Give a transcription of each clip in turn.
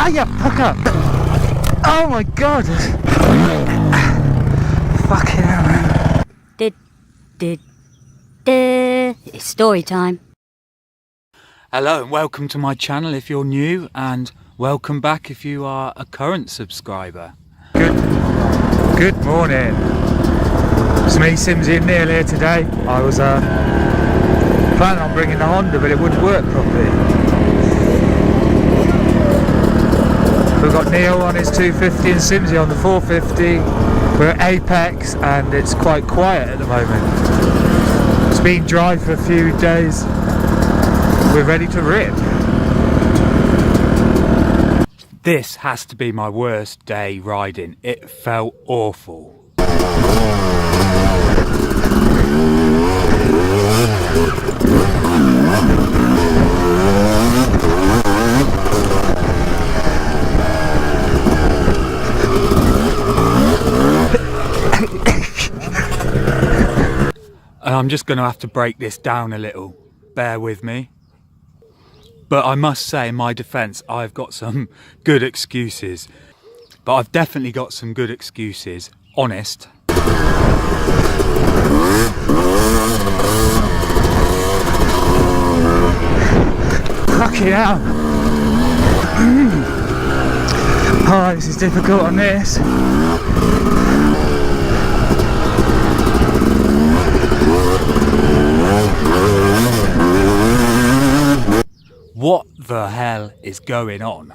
you fucker! Oh my god! Fucking hell, man. It's story time. Hello and welcome to my channel if you're new, and welcome back if you are a current subscriber. Good morning. It's me, Simsy and Neil here today. I was planning on bringing the Honda, but it wouldn't work properly. We've got Neil on his 250 and Simsy on the 450. We're at Apex and it's quite quiet at the moment. It's been dry for a few days. We're ready to rip. This has to be my worst day riding. It felt awful. And I'm just going to have to break this down a little. Bear with me. But I must say, in my defence, I've got some good excuses. But I've definitely got some good excuses. Honest. Fucking hell. Oh, this is difficult on this. What the hell is going on?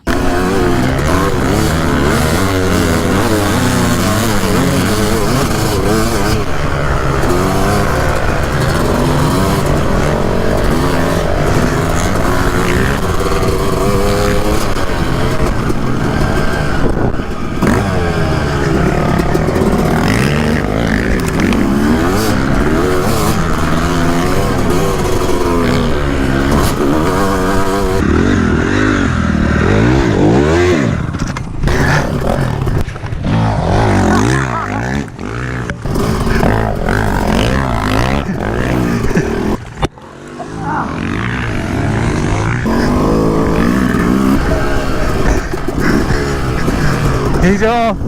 He's off!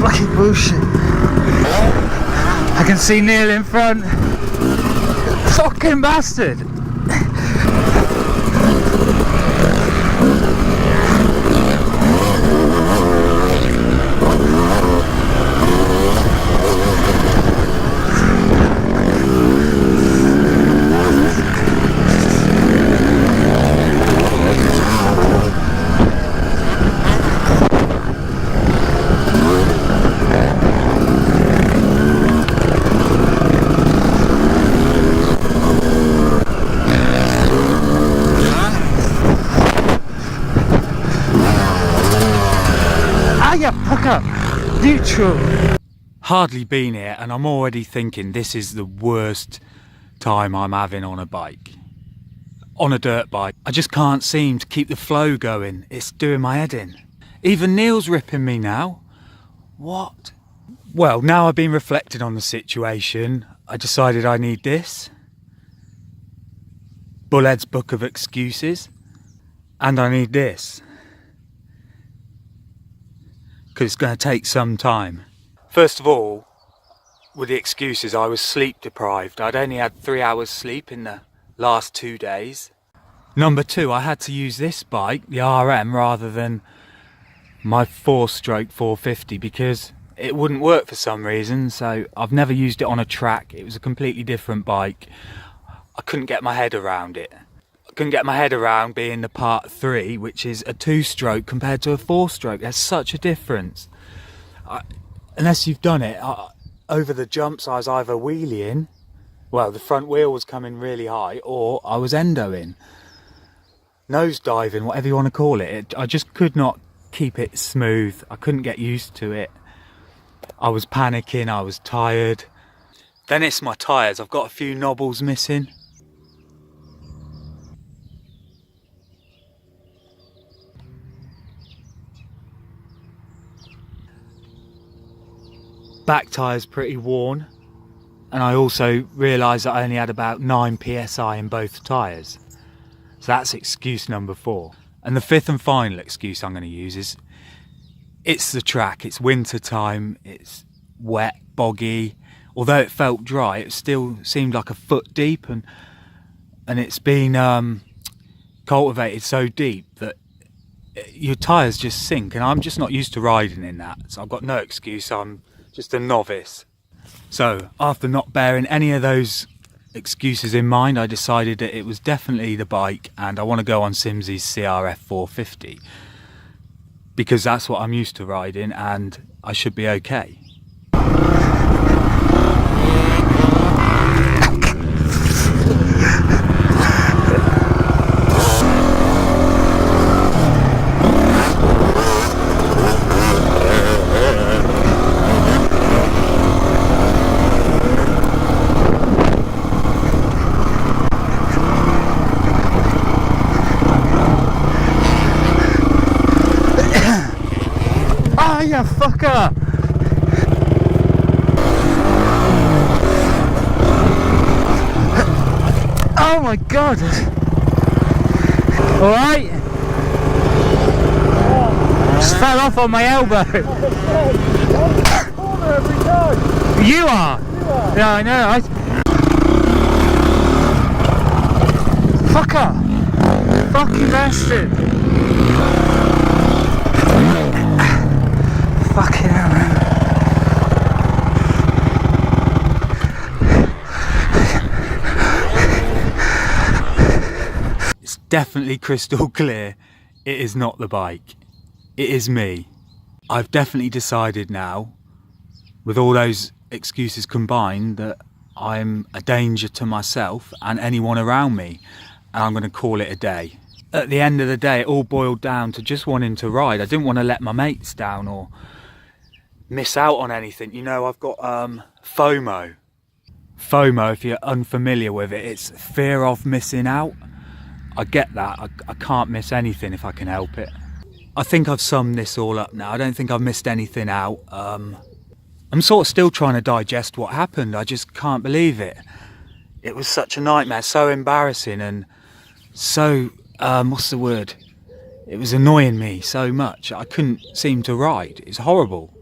Fucking bullshit. I can see Neil in front. Fucking bastard! Neutral. Hardly been here and I'm already thinking this is the worst time I'm having on a bike. On a dirt bike. I just can't seem to keep the flow going. It's doing my head in. Even Neil's ripping me now. What? Well, now I've been reflecting on the situation, I decided I need this. Bullhead's Book of Excuses. And I need this. Because it's going to take some time. First of all, with the excuses, I was sleep deprived. I'd only had 3 hours sleep in the last 2 days. Number two, I had to use this bike, the RM, rather than my 4-stroke 450 because it wouldn't work for some reason. So I've never used it on a track. It was a completely different bike. I couldn't get my head around it. Couldn't get my head around being the Part 3, which is a 2-stroke compared to a 4-stroke. There's such a difference. Unless you've done it, over the jumps I was either wheeling, well, the front wheel was coming really high, or I was endoing, nose diving, whatever you want to call it. I just could not keep it smooth. I couldn't get used to it. I was panicking, I was tired. Then it's my tyres. I've got a few knobbles missing. Back tyre's pretty worn, and I also realised that I only had about 9 psi in both tyres. So that's excuse number 4. And the 5th and final excuse I'm going to use is it's the track. It's winter time, it's wet, boggy. Although it felt dry, it still seemed like a foot deep, and it's been cultivated so deep that your tyres just sink, and I'm just not used to riding in that, so I've got no excuse. I'm just a novice. So after not bearing any of those excuses in mind, I decided that it was definitely the bike, and I want to go on Simsey's CRF 450 because that's what I'm used to riding, and I should be okay. Oh, you fucker! Oh my god! Alright? Just fell off on my elbow. You are? Yeah, I know. Fucker! Fucking bastard! Fucking hell, man. It's definitely crystal clear. It is not the bike. It is me. I've definitely decided now, with all those excuses combined, that I'm a danger to myself and anyone around me, and I'm going to call it a day. At the end of the day, it all boiled down to just wanting to ride. I didn't want to let my mates down or miss out on anything. You know, I've got FOMO. FOMO, if you're unfamiliar with it, it's fear of missing out. I get that. I can't miss anything if I can help it. I think I've summed this all up now. I don't think I've missed anything out. I'm sort of still trying to digest what happened. I just can't believe it. It was such a nightmare, so embarrassing, and so, what's the word? It was annoying me so much. I couldn't seem to ride. It's horrible.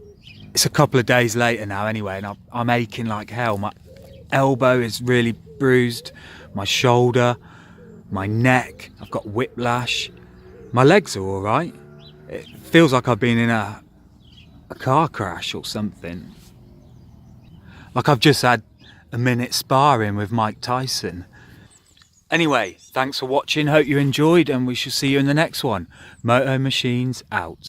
It's a couple of days later now anyway, and I'm aching like hell. My elbow is really bruised, my shoulder, my neck, I've got whiplash. My legs are all right. It feels like I've been in a car crash or something. Like I've just had a minute sparring with Mike Tyson. Anyway, thanks for watching, hope you enjoyed, and we shall see you in the next one. Moto Machines out.